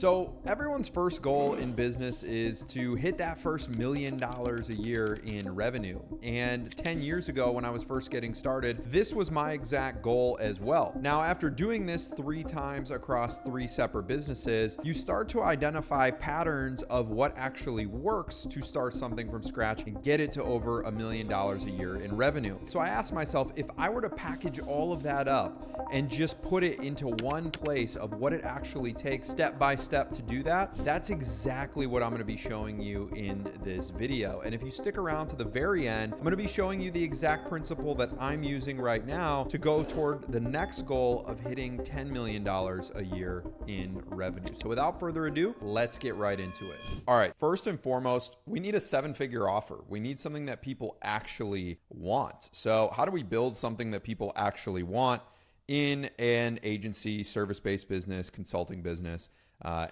So everyone's first goal in business is to hit that first $1 million a year in revenue. And 10 years ago when I was first getting started, this was my exact goal as well. Now, after doing this 3 times across 3 separate businesses, you start to identify patterns of what actually works to start something from scratch and get it to over $1 million a year in revenue. So I asked myself, if I were to package all of that up and just put it into one place of what it actually takes step by step to do that, that's exactly what I'm going to be showing you in this video. And if you stick around to the very end, I'm going to be showing you the exact principle that I'm using right now to go toward the next goal of hitting $10 million a year in revenue. So without further ado, let's get right into it. All right, first and foremost, we need a 7-figure offer. We need something that people actually want. So how do we build something that people actually want in an agency, service-based business, consulting business,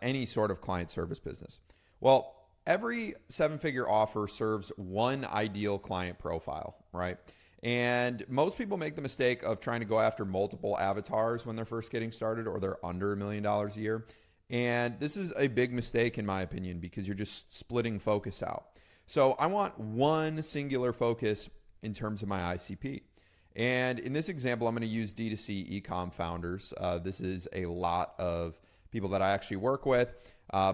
any sort of client service business? Well, every 7-figure offer serves one ideal client profile, right? And most people make the mistake of trying to go after multiple avatars when they're first getting started, or they're under $1 million a year. And this is a big mistake in my opinion, because you're just splitting focus out. So I want one singular focus in terms of my ICP. And in this example, I'm going to use D2C e-com founders. This is a lot of people that I actually work with,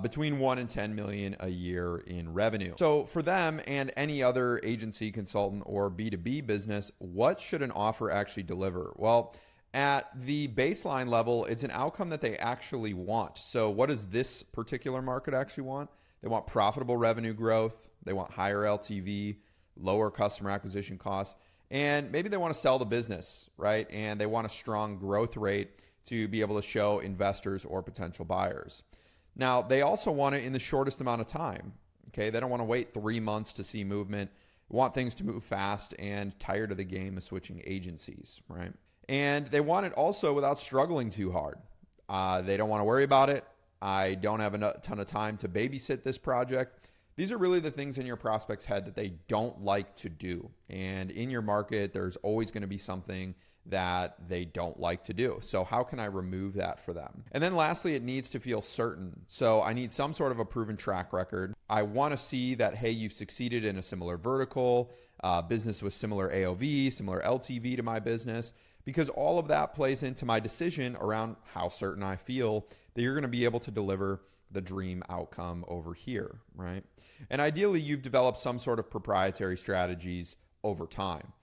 between 1 and 10 million a year in revenue. So for them and any other agency, consultant, or B2B business, what should an offer actually deliver? Well, at the baseline level, it's an outcome that they actually want. So what does this particular market actually want? They want profitable revenue growth. They want higher LTV, lower customer acquisition costs, and maybe they want to sell the business, right? And they want a strong growth rate to be able to show investors or potential buyers. Now, they also want it in the shortest amount of time. Okay, they don't want to wait 3 months to see movement. They want things to move fast and tired of the game of switching agencies, right? And they want it also without struggling too hard. They don't want to worry about it. I don't have a ton of time to babysit this project. These are really the things in your prospect's head that they don't like to do. And in your market, there's always going to be something that they don't like to do. So how can I remove that for them? And then lastly, it needs to feel certain. So I need some sort of a proven track record. I want to see that, hey, you've succeeded in a similar vertical, business with similar AOV, similar LTV to my business, because all of that plays into my decision around how certain I feel that you're going to be able to deliver the dream outcome over here, right? And ideally, you've developed some sort of proprietary strategies over time.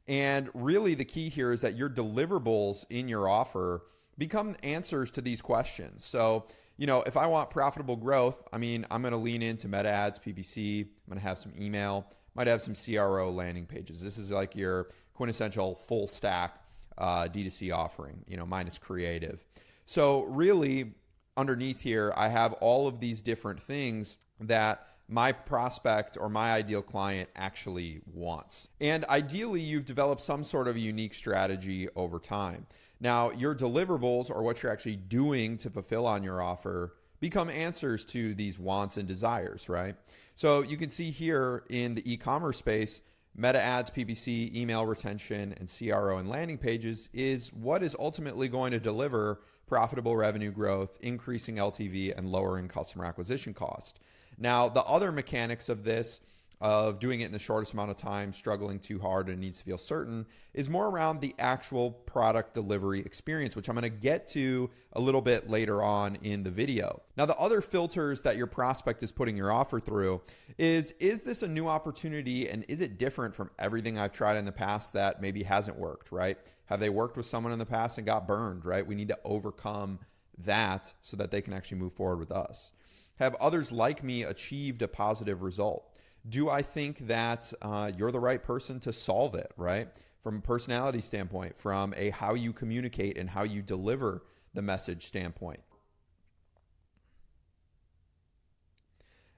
And really the key here is that your deliverables in your offer become answers to these questions. So, if I want profitable growth, I'm going to lean into meta ads, PPC, I'm going to have some email, might have some CRO landing pages. This is like your quintessential full stack D2C offering, minus creative. So really underneath here, I have all of these different things that my prospect or my ideal client actually wants. And ideally, you've developed some sort of unique strategy over time. Now, your deliverables, or what you're actually doing to fulfill on your offer, become answers to these wants and desires, right? So you can see here in the e-commerce space, meta ads, PPC, email retention, and CRO and landing pages is what is ultimately going to deliver profitable revenue growth, increasing LTV, and lowering customer acquisition cost. Now, the other mechanics of this, of doing it in the shortest amount of time, struggling too hard, and needs to feel certain, is more around the actual product delivery experience, which I'm going to get to a little bit later on in the video. Now, the other filters that your prospect is putting your offer through is this a new opportunity, and is it different from everything I've tried in the past that maybe hasn't worked, right? Have they worked with someone in the past and got burned, right? We need to overcome that so that they can actually move forward with us. Have others like me achieved a positive result? Do I think that you're the right person to solve it, right? From a personality standpoint, from a how you communicate and how you deliver the message standpoint.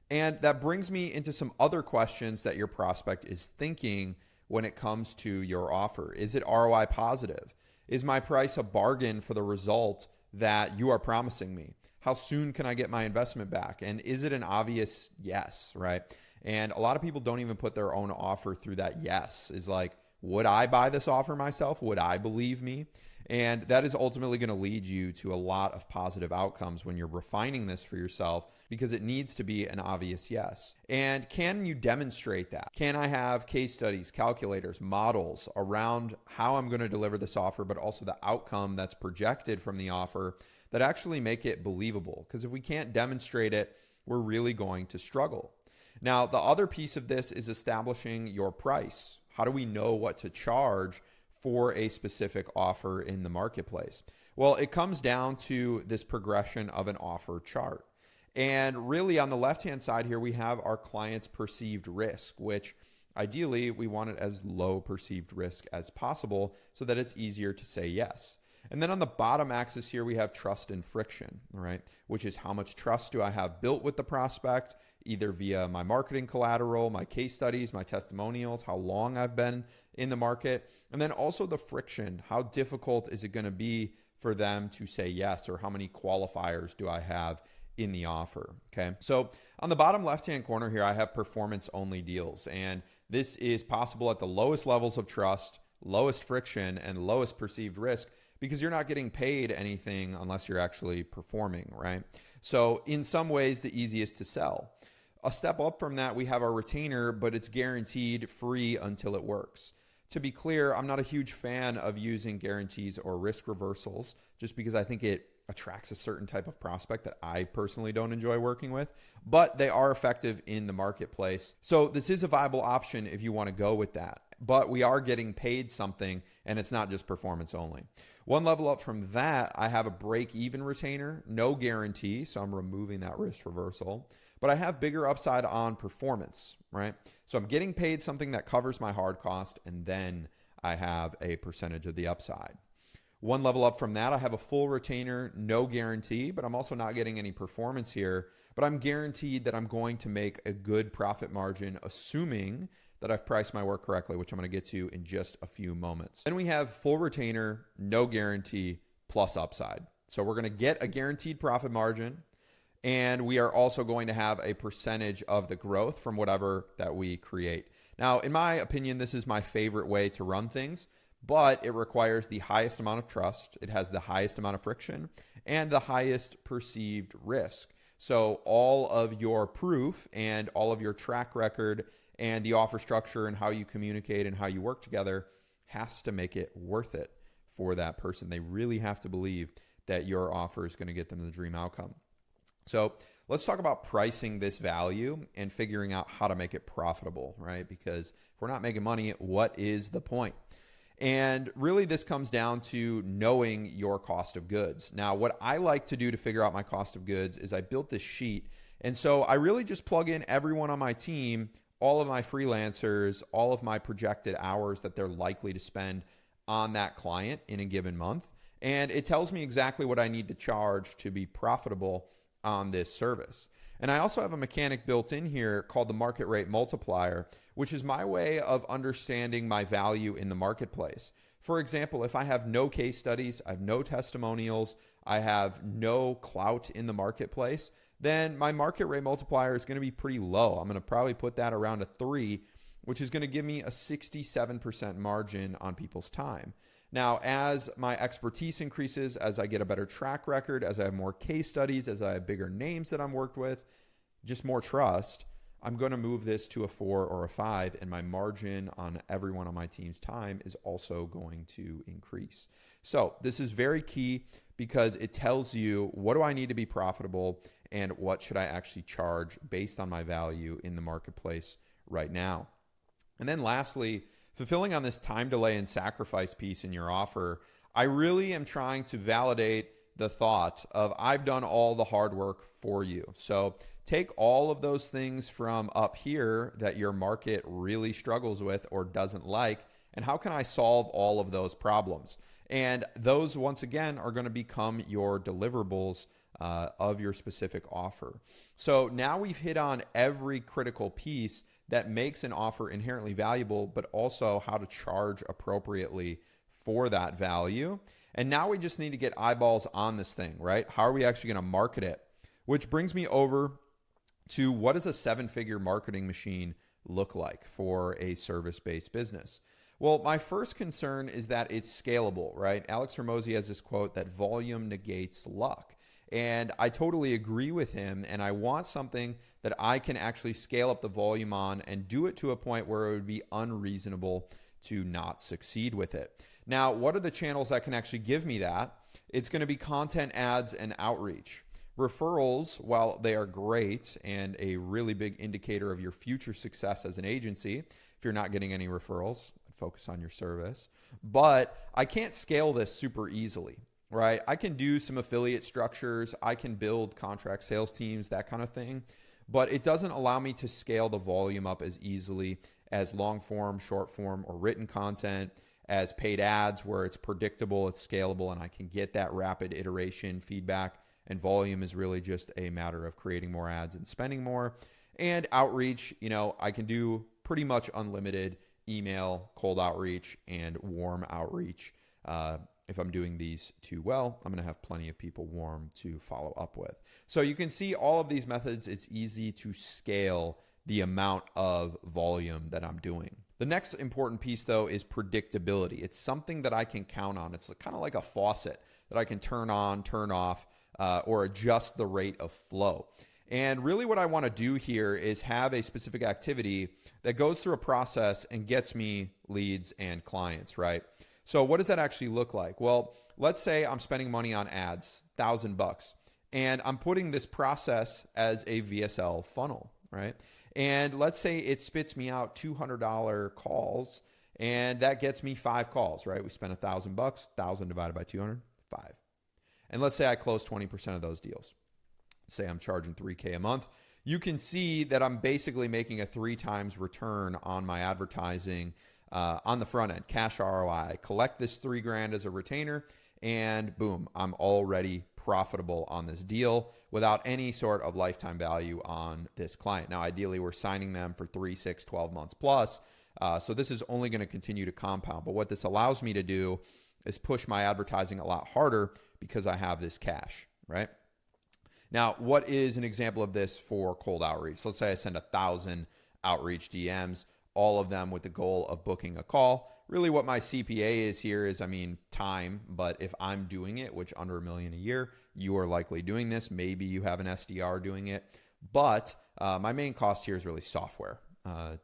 And that brings me into some other questions that your prospect is thinking when it comes to your offer. Is it ROI positive? Is my price a bargain for the result that you are promising me? How soon can I get my investment back? And is it an obvious yes, right? And a lot of people don't even put their own offer through that yes. Is like, Would I buy this offer myself? Would I believe me? And that is ultimately going to lead you to a lot of positive outcomes when you're refining this for yourself, because it needs to be an obvious yes. And can you demonstrate that? Can I have case studies, calculators, models around how I'm going to deliver this offer, but also the outcome that's projected from the offer that actually make it believable? Because if we can't demonstrate it, we're really going to struggle. Now, the other piece of this is establishing your price. How do we know what to charge for a specific offer in the marketplace? Well, it comes down to this progression of an offer chart. And really on the left-hand side here, we have our client's perceived risk, which ideally we want it as low perceived risk as possible so that it's easier to say yes. And then on the bottom axis here, we have trust and friction, right? Which is how much trust do I have built with the prospect, either via my marketing collateral, my case studies, my testimonials, how long I've been in the market. And then also the friction. How difficult is it going to be for them to say yes, or how many qualifiers do I have in the offer? Okay. So on the bottom left-hand corner here, I have performance only deals. And this is possible at the lowest levels of trust, lowest friction, and lowest perceived risk, because you're not getting paid anything unless you're actually performing, right? So in some ways, the easiest to sell. A step up from that, we have our retainer, but it's guaranteed free until it works. To be clear, I'm not a huge fan of using guarantees or risk reversals, just because I think it attracts a certain type of prospect that I personally don't enjoy working with, but they are effective in the marketplace. So this is a viable option if you want to go with that, but we are getting paid something, and it's not just performance only. One level up from that, I have a break-even retainer, no guarantee, so I'm removing that risk reversal, but I have bigger upside on performance, right? So I'm getting paid something that covers my hard cost, and then I have a percentage of the upside. One level up from that, I have a full retainer, no guarantee, but I'm also not getting any performance here, but I'm guaranteed that I'm going to make a good profit margin, assuming that I've priced my work correctly, which I'm going to get to in just a few moments. Then we have full retainer, no guarantee, plus upside. So we're going to get a guaranteed profit margin, and we are also going to have a percentage of the growth from whatever that we create. Now, in my opinion, this is my favorite way to run things, but it requires the highest amount of trust. It has the highest amount of friction and the highest perceived risk. So all of your proof and all of your track record and the offer structure and how you communicate and how you work together has to make it worth it for that person. They really have to believe that your offer is going to get them the dream outcome. So let's talk about pricing this value and figuring out how to make it profitable, right? Because if we're not making money, what is the point? And really this comes down to knowing your cost of goods. Now, what I like to do to figure out my cost of goods is I built this sheet. And so I really just plug in everyone on my team, all of my freelancers, all of my projected hours that they're likely to spend on that client in a given month. And it tells me exactly what I need to charge to be profitable on this service. And I also have a mechanic built in here called the market rate multiplier, which is my way of understanding my value in the marketplace. For example, if I have no case studies, I have no testimonials, I have no clout in the marketplace, then my market rate multiplier is going to be pretty low. I'm going to probably put that around a 3, which is going to give me a 67% margin on people's time. Now, as my expertise increases, as I get a better track record, as I have more case studies, as I have bigger names that I'm worked with, just more trust, I'm going to move this to a 4 or a 5, and my margin on everyone on my team's time is also going to increase. So this is very key because it tells you, what do I need to be profitable and what should I actually charge based on my value in the marketplace right now? And then lastly, fulfilling on this time delay and sacrifice piece in your offer, I really am trying to validate the thought of I've done all the hard work for you. So take all of those things from up here that your market really struggles with or doesn't like, and how can I solve all of those problems? And those, once again, are going to become your deliverables of your specific offer. So now we've hit on every critical piece that makes an offer inherently valuable, but also how to charge appropriately for that value. And now we just need to get eyeballs on this thing, right? How are we actually going to market it? Which brings me over to, what does a 7-figure marketing machine look like for a service-based business? Well, my first concern is that it's scalable, right? Alex Hormozi has this quote that volume negates luck. And I totally agree with him. And I want something that I can actually scale up the volume on and do it to a point where it would be unreasonable to not succeed with it. Now, what are the channels that can actually give me that? It's going to be content, ads, and outreach. Referrals, while they are great and a really big indicator of your future success as an agency, if you're not getting any referrals, focus on your service. But I can't scale this super easily, right? I can do some affiliate structures. I can build contract sales teams, that kind of thing. But it doesn't allow me to scale the volume up as easily as long form, short form, or written content, as paid ads where it's predictable, it's scalable, and I can get that rapid iteration feedback. And volume is really just a matter of creating more ads and spending more. And outreach, I can do pretty much unlimited email, cold outreach, and warm outreach. If I'm doing these too well, I'm going to have plenty of people warm to follow up with. So you can see all of these methods, it's easy to scale the amount of volume that I'm doing. The next important piece, though, is predictability. It's something that I can count on. It's kind of like a faucet that I can turn on, turn off, or adjust the rate of flow. And really what I want to do here is have a specific activity that goes through a process and gets me leads and clients, right? So what does that actually look like? Well, let's say I'm spending money on ads, $1,000, and I'm putting this process as a VSL funnel, right? And let's say it spits me out $200 calls, and that gets me 5 calls, right? We spent $1,000, 1,000 divided by 200, 5. And let's say I close 20% of those deals. Say I'm charging $3K a month. You can see that I'm basically making a 3 times return on my advertising on the front end, cash ROI. I collect this $3,000 as a retainer, and boom, I'm already profitable on this deal without any sort of lifetime value on this client. Now, ideally, we're signing them for 3, 6, 12 months plus. So this is only going to continue to compound. But what this allows me to do is push my advertising a lot harder because I have this cash, right? Now, what is an example of this for cold outreach? So let's say I send 1,000 outreach DMs, all of them with the goal of booking a call. Really what my CPA is here is, time, but if I'm doing it, which under $1 million a year, you are likely doing this. Maybe you have an SDR doing it, but my main cost here is really software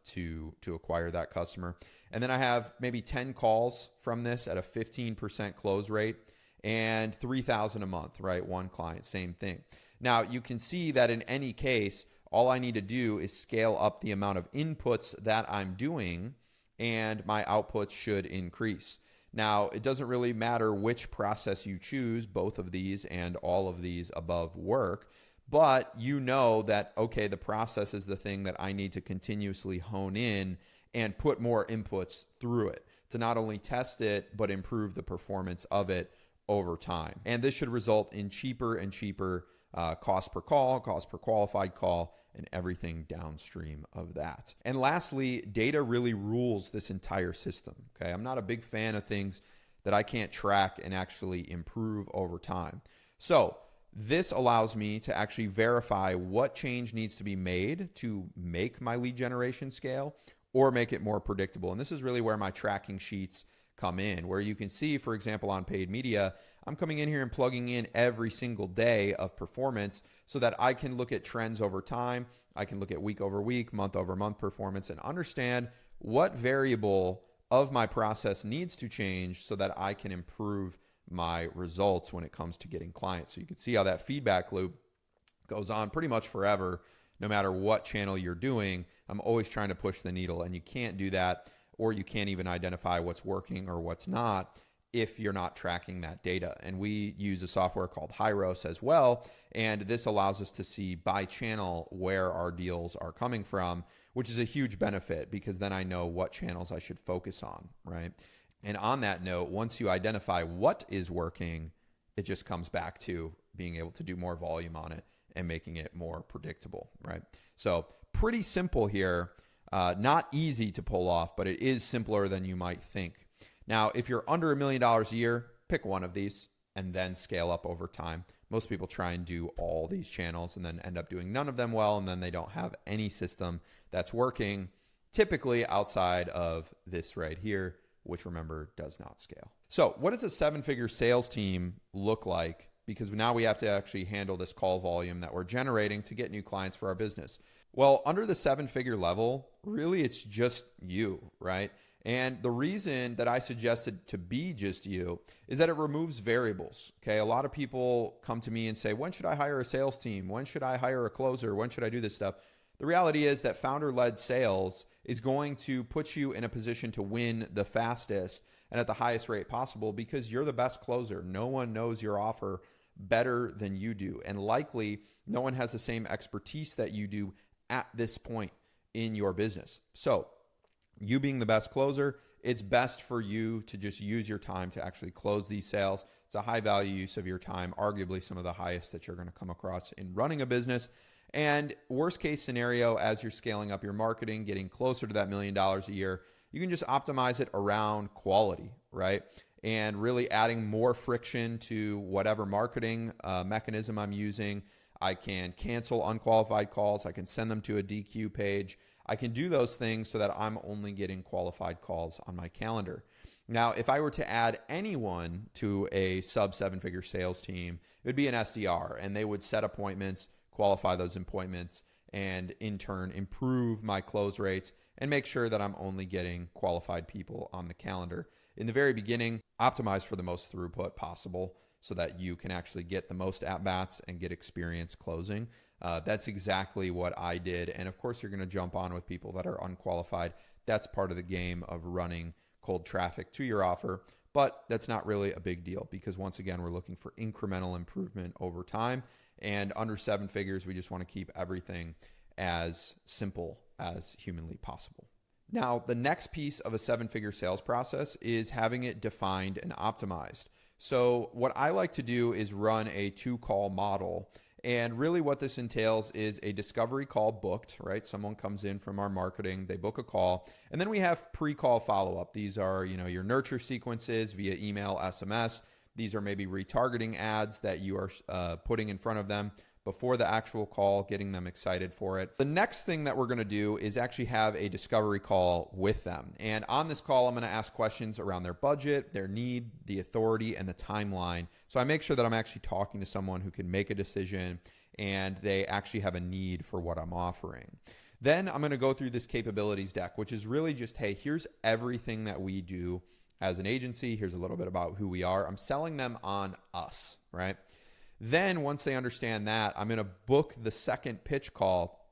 to acquire that customer. And then I have maybe 10 calls from this at a 15% close rate and $3,000 a month, right? One client, same thing. Now you can see that in any case, all I need to do is scale up the amount of inputs that I'm doing, and my outputs should increase. Now, it doesn't really matter which process you choose, both of these and all of these above work, but you know that, okay, the process is the thing that I need to continuously hone in and put more inputs through it to not only test it, but improve the performance of it over time. And this should result in cheaper and cheaper cost per call, cost per qualified call, and everything downstream of that. And lastly, data really rules this entire system. Okay, I'm not a big fan of things that I can't track and actually improve over time. So this allows me to actually verify what change needs to be made to make my lead generation scale or make it more predictable. And this is really where my tracking sheets come in, where you can see, for example, on paid media, I'm coming in here and plugging in every single day of performance so that I can look at trends over time. I can look at week over week, month over month performance and understand what variable of my process needs to change so that I can improve my results when it comes to getting clients. So you can see how that feedback loop goes on pretty much forever, no matter what channel you're doing. I'm always trying to push the needle, and you can't do that, or you can't even identify what's working or what's not if you're not tracking that data. And we use a software called Hydra as well, and this allows us to see by channel where our deals are coming from, which is a huge benefit because then I know what channels I should focus on, right? And on that note, once you identify what is working, it just comes back to being able to do more volume on it and making it more predictable, right? So pretty simple here. Not easy to pull off, but it is simpler than you might think. Now, if you're under $1 million a year, pick one of these and then scale up over time. Most people try and do all these channels and then end up doing none of them well, and then they don't have any system that's working, typically outside of this right here, which remember does not scale. So what does a 7-figure sales team look like? Because now we have to actually handle this call volume that we're generating to get new clients for our business. Well, under the 7-figure level, really it's just you, right? And the reason that I suggested to be just you is that it removes variables. Okay. A lot of people come to me and say, when should I hire a sales team? When should I hire a closer? When should I do this stuff? The reality is that founder-led sales is going to put you in a position to win the fastest and at the highest rate possible because you're the best closer. No one knows your offer better than you do. And likely no one has the same expertise that you do at this point in your business. So you being the best closer, it's best for you to just use your time to actually close these sales. It's a high value use of your time, arguably some of the highest that you're going to come across in running a business. And worst case scenario, as you're scaling up your marketing, getting closer to that $1 million a year, you can just optimize it around quality, right? And really adding more friction to whatever marketing mechanism I'm using. I can cancel unqualified calls. I can send them to a DQ page. I can do those things so that I'm only getting qualified calls on my calendar. Now, if I were to add anyone to a sub 7-figure sales team, it would be an SDR, and they would set appointments, qualify those appointments, and in turn improve my close rates and make sure that I'm only getting qualified people on the calendar. In the very beginning, optimize for the most throughput possible so that you can actually get the most at-bats and get experience closing. That's exactly what I did. And of course, you're going to jump on with people that are unqualified. That's part of the game of running cold traffic to your offer. But that's not really a big deal because once again, we're looking for incremental improvement over time. And under 7 figures, we just want to keep everything as simple as humanly possible. Now, the next piece of a 7-figure sales process is having it defined and optimized. So what I like to do is run a 2-call model. And really what this entails is a discovery call booked, right? Someone comes in from our marketing, they book a call, and then we have pre-call follow-up. These are, your nurture sequences via email, SMS. These are maybe retargeting ads that you are putting in front of them before the actual call, getting them excited for it. The next thing that we're going to do is actually have a discovery call with them. And on this call, I'm going to ask questions around their budget, their need, the authority, and the timeline. So I make sure that I'm actually talking to someone who can make a decision and they actually have a need for what I'm offering. Then I'm going to go through this capabilities deck, which is really just, hey, here's everything that we do as an agency. Here's a little bit about who we are. I'm selling them on us, right? Then once they understand that, I'm going to book the second pitch call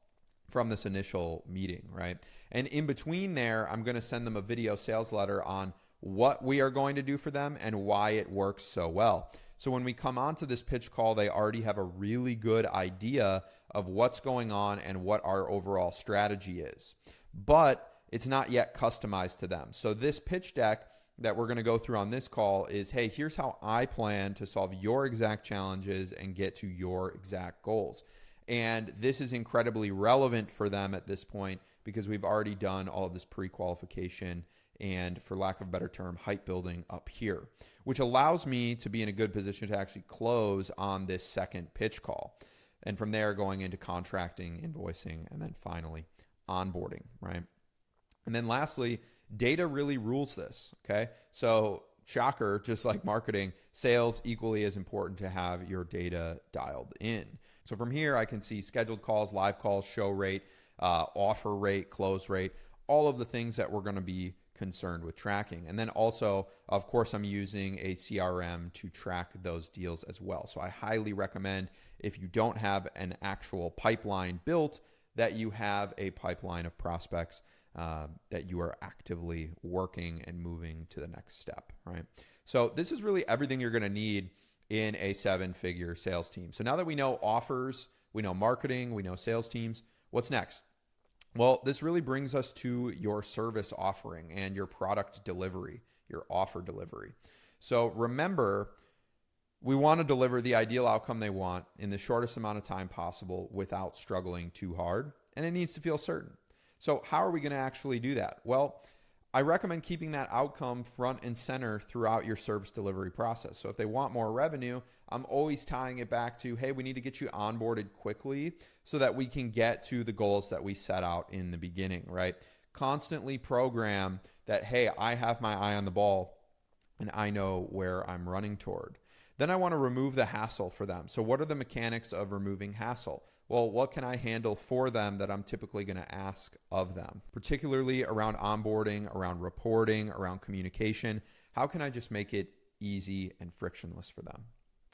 from this initial meeting, right? And in between there, I'm going to send them a video sales letter on what we are going to do for them and why it works so well. So when we come onto this pitch call, they already have a really good idea of what's going on and what our overall strategy is. But it's not yet customized to them. So this pitch deck that we're going to go through on this call is, hey, here's how I plan to solve your exact challenges and get to your exact goals. And this is incredibly relevant for them at this point because we've already done all of this pre-qualification and, for lack of a better term, hype building up here, which allows me to be in a good position to actually close on this second pitch call. And from there, going into contracting, invoicing, and then finally onboarding, right? And then lastly, data really rules this, okay? So shocker, just like marketing, sales equally as important to have your data dialed in. So from here, I can see scheduled calls, live calls, show rate, offer rate, close rate, all of the things that we're going to be concerned with tracking. And then also, of course, I'm using a CRM to track those deals as well. So I highly recommend, if you don't have an actual pipeline built, that you have a pipeline of prospects that you are actively working and moving to the next step, right? So this is really everything you're going to need in a 7-figure sales team. So now that we know offers, we know marketing, we know sales teams, what's next? Well, this really brings us to your service offering and your product delivery, your offer delivery. So remember, we want to deliver the ideal outcome they want in the shortest amount of time possible without struggling too hard, and it needs to feel certain. So how are we going to actually do that? Well, I recommend keeping that outcome front and center throughout your service delivery process. So if they want more revenue, I'm always tying it back to, hey, we need to get you onboarded quickly so that we can get to the goals that we set out in the beginning, right? Constantly program that, hey, I have my eye on the ball and I know where I'm running toward. Then I want to remove the hassle for them. So what are the mechanics of removing hassle? Well, what can I handle for them that I'm typically going to ask of them, particularly around onboarding, around reporting, around communication? How can I just make it easy and frictionless for them?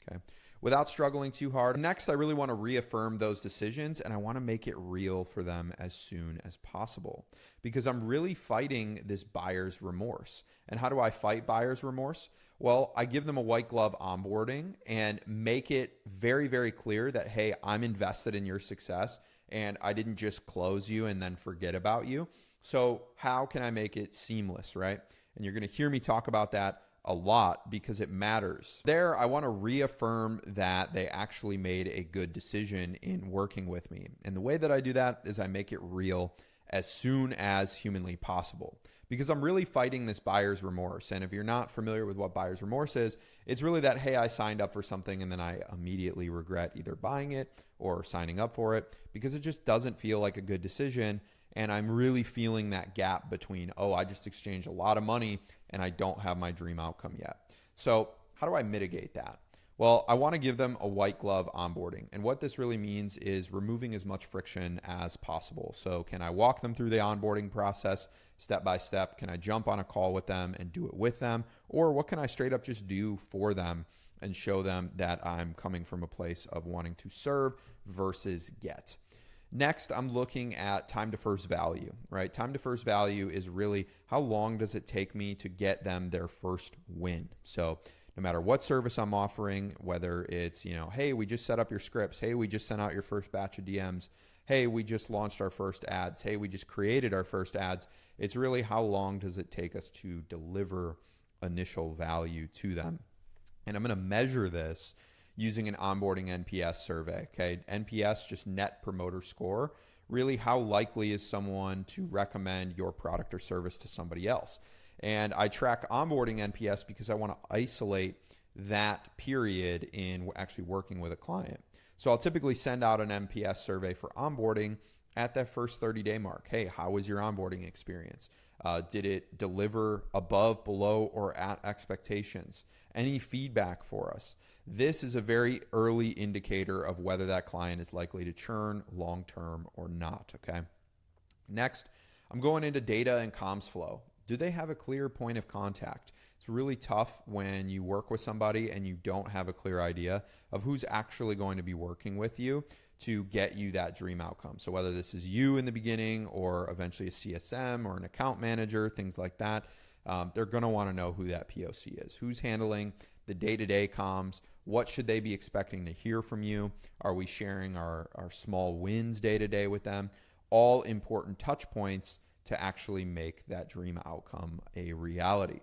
Okay. Without struggling too hard. Next, I really want to reaffirm those decisions and I want to make it real for them as soon as possible because I'm really fighting this buyer's remorse. And how do I fight buyer's remorse? Well, I give them a white glove onboarding and make it very, very clear that, hey, I'm invested in your success and I didn't just close you and then forget about you. So how can I make it seamless, right? And you're going to hear me talk about that a lot because it matters. There, I want to reaffirm that they actually made a good decision in working with me. And the way that I do that is I make it real as soon as humanly possible because I'm really fighting this buyer's remorse. And if you're not familiar with what buyer's remorse is, it's really that, hey, I signed up for something and then I immediately regret either buying it or signing up for it because it just doesn't feel like a good decision. And I'm really feeling that gap between, oh, I just exchanged a lot of money and I don't have my dream outcome yet. So how do I mitigate that? Well, I want to give them a white glove onboarding. And what this really means is removing as much friction as possible. So can I walk them through the onboarding process step by step? Can I jump on a call with them and do it with them? Or what can I straight up just do for them and show them that I'm coming from a place of wanting to serve versus get? Next, I'm looking at time to first value, right? Time to first value is really how long does it take me to get them their first win? So no matter what service I'm offering, whether it's, hey, we just set up your scripts. Hey, we just sent out your first batch of DMs. Hey, we just launched our first ads. Hey, we just created our first ads. It's really how long does it take us to deliver initial value to them? And I'm going to measure this using an onboarding NPS survey, okay? NPS, just Net Promoter Score. Really, how likely is someone to recommend your product or service to somebody else? And I track onboarding NPS because I want to isolate that period in actually working with a client. So I'll typically send out an NPS survey for onboarding at that first 30-day mark. Hey, how was your onboarding experience? Did it deliver above, below, or at expectations? Any feedback for us? This is a very early indicator of whether that client is likely to churn long-term or not, okay? Next, I'm going into data and comms flow. Do they have a clear point of contact? It's really tough when you work with somebody and you don't have a clear idea of who's actually going to be working with you to get you that dream outcome. So whether this is you in the beginning or eventually a CSM or an account manager, things like that, they're going to want to know who that POC is. Who's handling the day-to-day comms? What should they be expecting to hear from you? Are we sharing our small wins day-to-day with them? All important touch points to actually make that dream outcome a reality.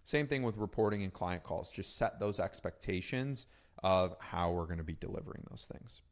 Same thing with reporting and client calls. Just set those expectations of how we're going to be delivering those things.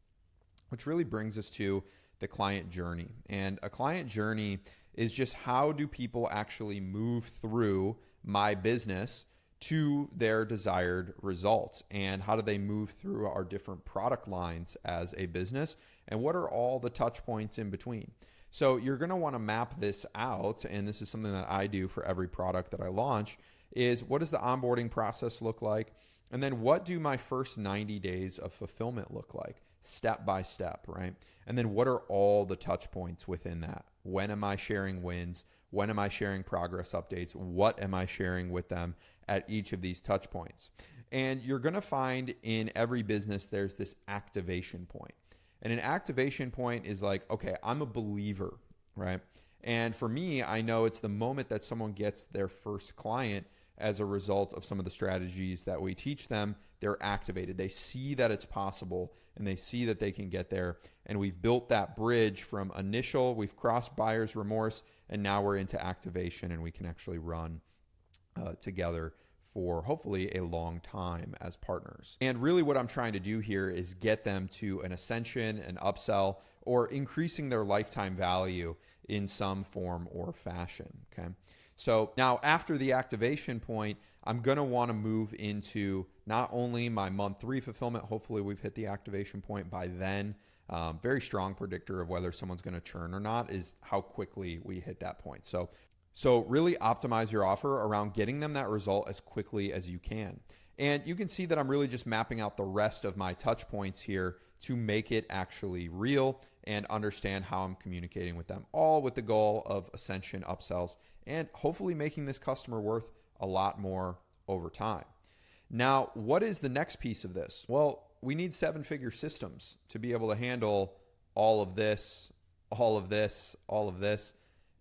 Which really brings us to the client journey. And a client journey is just how do people actually move through my business to their desired results, and how do they move through our different product lines as a business, and what are all the touch points in between. So you're going to want to map this out, and this is something that I do for every product that I launch, is what does the onboarding process look like? And then what do my first 90 days of fulfillment look like? Step by step, right? And then what are all the touch points within that? When am I sharing wins? When am I sharing progress updates? What am I sharing with them at each of these touch points? And you're going to find in every business, there's this activation point. And an activation point is like, okay, I'm a believer, right? And for me, I know it's the moment that someone gets their first client as a result of some of the strategies that we teach them, they're activated. They see that it's possible and they see that they can get there. And we've built that bridge from initial, we've crossed buyer's remorse, and now we're into activation and we can actually run together for hopefully a long time as partners. And really what I'm trying to do here is get them to an ascension, an upsell, or increasing their lifetime value in some form or fashion, okay? So now after the activation point, I'm going to want to move into not only my month 3 fulfillment. Hopefully we've hit the activation point by then. very strong predictor of whether someone's going to churn or not is how quickly we hit that point. So really optimize your offer around getting them that result as quickly as you can. And you can see that I'm really just mapping out the rest of my touch points here to make it actually real and understand how I'm communicating with them, all with the goal of ascension, upsells, and hopefully making this customer worth a lot more over time. Now, what is the next piece of this? Well, we need 7-figure systems to be able to handle all of this, all of this, all of this.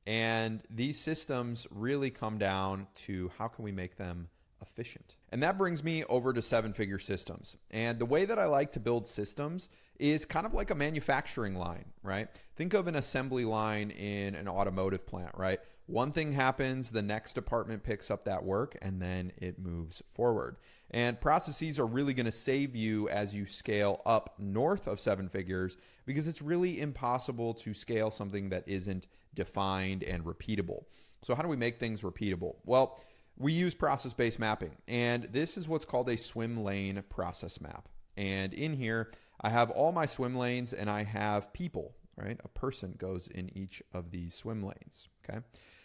And these systems really come down to how can we make them efficient. And that brings me over to 7-figure systems. And the way that I like to build systems is kind of like a manufacturing line, right? Think of an assembly line in an automotive plant, right? One thing happens, the next department picks up that work, and then it moves forward. And processes are really going to save you as you scale up north of 7 figures, because it's really impossible to scale something that isn't defined and repeatable. So how do we make things repeatable? Well, we use process-based mapping, and this is what's called a swim lane process map. And in here, I have all my swim lanes, and I have people, right? A person goes in each of these swim lanes, okay?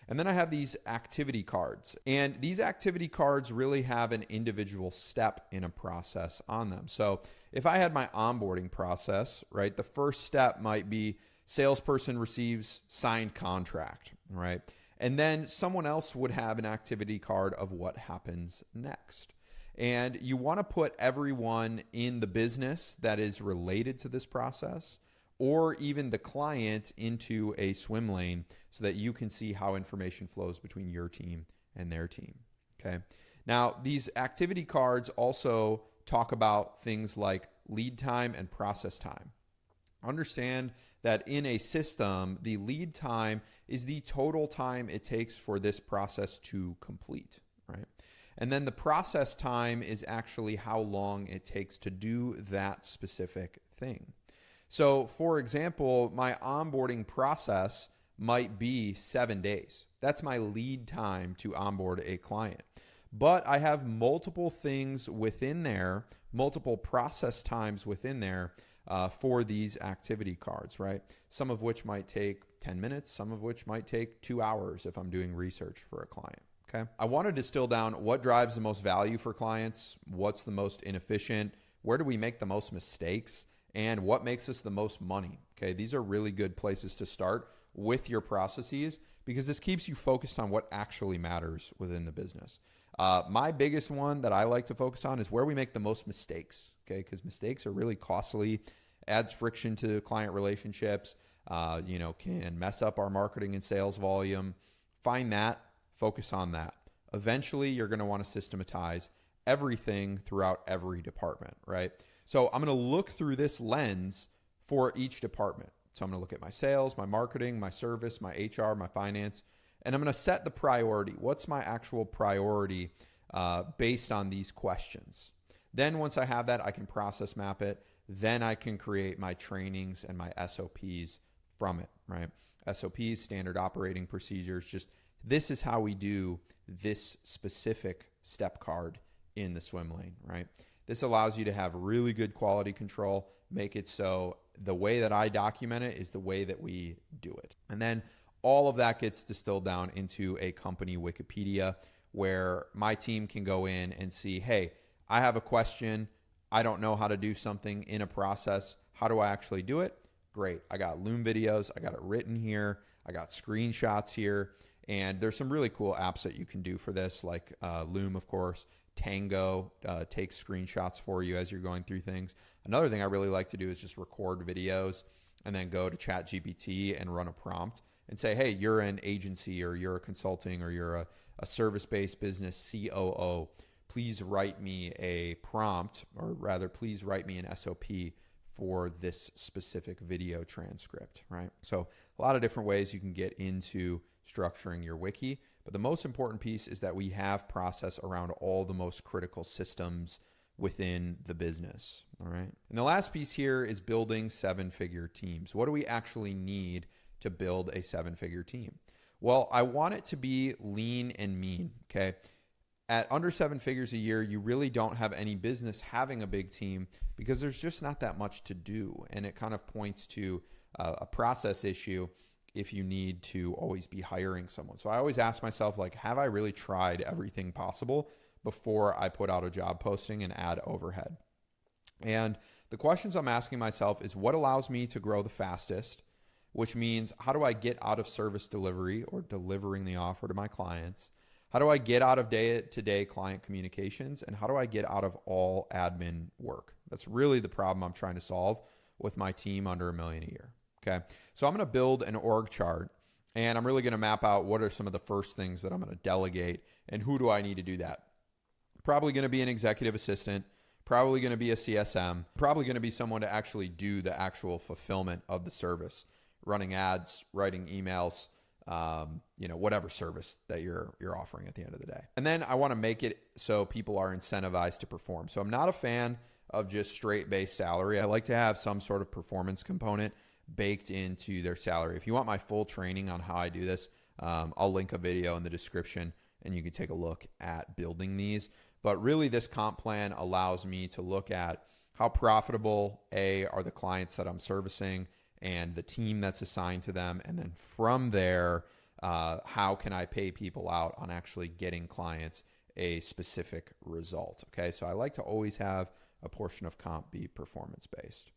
And then I have these activity cards, and these activity cards really have an individual step in a process on them. So if I had my onboarding process, right, the first step might be salesperson receives signed contract, right? And then someone else would have an activity card of what happens next. And you want to put everyone in the business that is related to this process, or even the client, into a swim lane so that you can see how information flows between your team and their team. Okay. Now, these activity cards also talk about things like lead time and process time. Understand that in a system, the lead time is the total time it takes for this process to complete, right? And then the process time is actually how long it takes to do that specific thing. So for example, my onboarding process might be 7 days. That's my lead time to onboard a client. But I have multiple things within there, multiple process times within there for these activity cards, right? Some of which might take 10 minutes, some of which might take 2 hours if I'm doing research for a client. Okay. I want to distill down what drives the most value for clients, what's the most inefficient, where do we make the most mistakes, and what makes us the most money. Okay. These are really good places to start with your processes, because this keeps you focused on what actually matters within the business. My biggest one that I like to focus on is where we make the most mistakes. Okay. Because mistakes are really costly, adds friction to client relationships, can mess up our marketing and sales volume. Find that. Focus on that. Eventually, you're going to want to systematize everything throughout every department, right? So I'm going to look through this lens for each department. So I'm going to look at my sales, my marketing, my service, my HR, my finance, and I'm going to set the priority. What's my actual priority based on these questions? Then once I have that, I can process map it. Then I can create my trainings and my SOPs from it, right? SOPs, standard operating procedures, just this is how we do this specific step card in the swim lane, right? This allows you to have really good quality control, make it so the way that I document it is the way that we do it. And then all of that gets distilled down into a company Wikipedia where my team can go in and see, hey, I have a question. I don't know how to do something in a process. How do I actually do it? Great. I got Loom videos. I got it written here. I got screenshots here. And there's some really cool apps that you can do for this, like Loom, of course. Tango takes screenshots for you as you're going through things. Another thing I really like to do is just record videos and then go to ChatGPT and run a prompt and say, hey, you're an agency or you're a consulting or you're a service-based business COO. Please write me a prompt, or rather, please write me an SOP for this specific video transcript, right? So a lot of different ways you can get into structuring your wiki. But the most important piece is that we have process around all the most critical systems within the business. All right. And the last piece here is building 7-figure teams. What do we actually need to build a 7-figure team? Well, I want it to be lean and mean. Okay. At under 7 figures a year, you really don't have any business having a big team because there's just not that much to do. And it kind of points to a process issue if you need to always be hiring someone. So I always ask myself, like, have I really tried everything possible before I put out a job posting and add overhead? And the questions I'm asking myself is, what allows me to grow the fastest? Which means, how do I get out of service delivery or delivering the offer to my clients? How do I get out of day-to-day client communications? And how do I get out of all admin work? That's really the problem I'm trying to solve with my team under $1 million a year. Okay. So I'm going to build an org chart, and I'm really going to map out what are some of the first things that I'm going to delegate and who do I need to do that. Probably going to be an executive assistant, probably going to be a CSM, probably going to be someone to actually do the actual fulfillment of the service, running ads, writing emails, whatever service that you're offering at the end of the day. And then I want to make it so people are incentivized to perform. So I'm not a fan of just straight base salary. I like to have some sort of performance component baked into their salary. If you want my full training on how I do this, I'll link a video in the description and you can take a look at building these. But really, this comp plan allows me to look at how profitable are the clients that I'm servicing and the team that's assigned to them. And then from there, how can I pay people out on actually getting clients a specific result? Okay, so I like to always have a portion of comp be performance-based.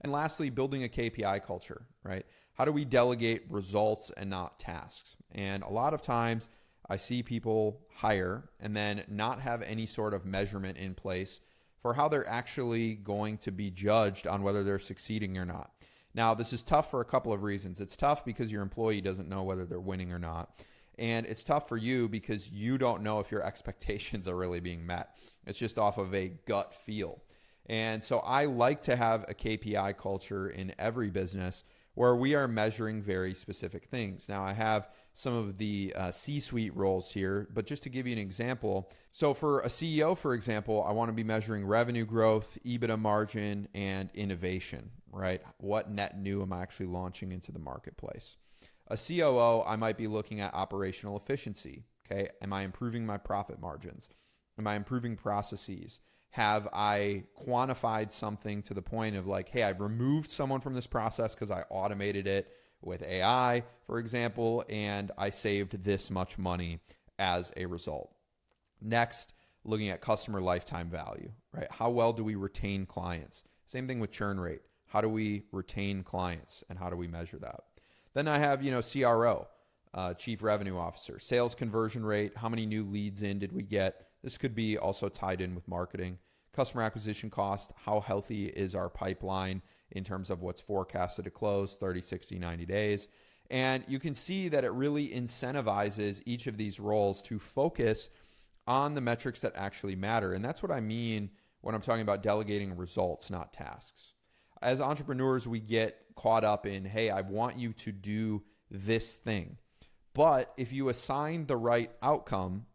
And lastly, building a KPI culture, right? How do we delegate results and not tasks? And a lot of times I see people hire and then not have any sort of measurement in place for how they're actually going to be judged on whether they're succeeding or not. Now, this is tough for a couple of reasons. It's tough because your employee doesn't know whether they're winning or not. And it's tough for you because you don't know if your expectations are really being met. It's just off of a gut feel. And so I like to have a KPI culture in every business where we are measuring very specific things. Now, I have some of the C-suite roles here, but just to give you an example. So for a CEO, for example, I want to be measuring revenue growth, EBITDA margin, and innovation, right? What net new am I actually launching into the marketplace? A COO, I might be looking at operational efficiency. Okay. Am I improving my profit margins? Am I improving processes? Have I quantified something to the point of like, hey, I've removed someone from this process because I automated it with AI, for example, and I saved this much money as a result. Next, looking at customer lifetime value, right? How well do we retain clients? Same thing with churn rate. How do we retain clients and how do we measure that? Then I have, CRO, Chief Revenue Officer, sales conversion rate. How many new leads in did we get? This could be also tied in with marketing. Customer acquisition cost, how healthy is our pipeline in terms of what's forecasted to close 30, 60, 90 days. And you can see that it really incentivizes each of these roles to focus on the metrics that actually matter. And that's what I mean when I'm talking about delegating results, not tasks. As entrepreneurs, we get caught up in, hey, I want you to do this thing. But if you assign the right outcome,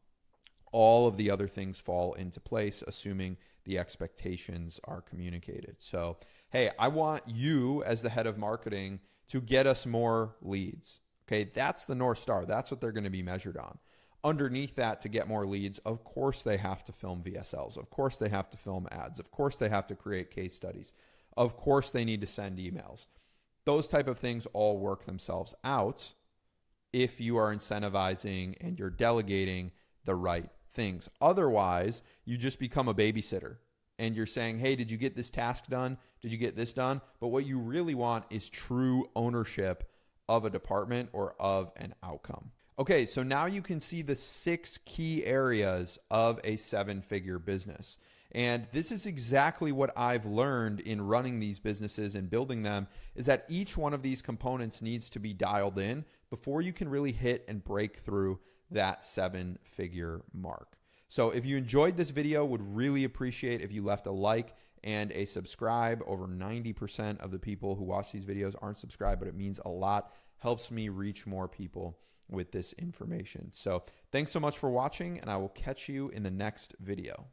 all of the other things fall into place, assuming the expectations are communicated. So, hey, I want you as the head of marketing to get us more leads. Okay, that's the North Star. That's what they're going to be measured on. Underneath that, to get more leads, of course they have to film VSLs. Of course they have to film ads. Of course they have to create case studies. Of course they need to send emails. Those type of things all work themselves out if you are incentivizing and you're delegating the right things. Otherwise, you just become a babysitter and you're saying, hey, did you get this task done? Did you get this done? But what you really want is true ownership of a department or of an outcome. Okay, so now you can see the 6 key areas of a 7-figure business. And this is exactly what I've learned in running these businesses and building them, is that each one of these components needs to be dialed in before you can really hit and break through that 7-figure mark. So if you enjoyed this video, would really appreciate if you left a like and a subscribe. Over 90% of the people who watch these videos aren't subscribed, but it means a lot, helps me reach more people with this information. So thanks so much for watching, and I will catch you in the next video.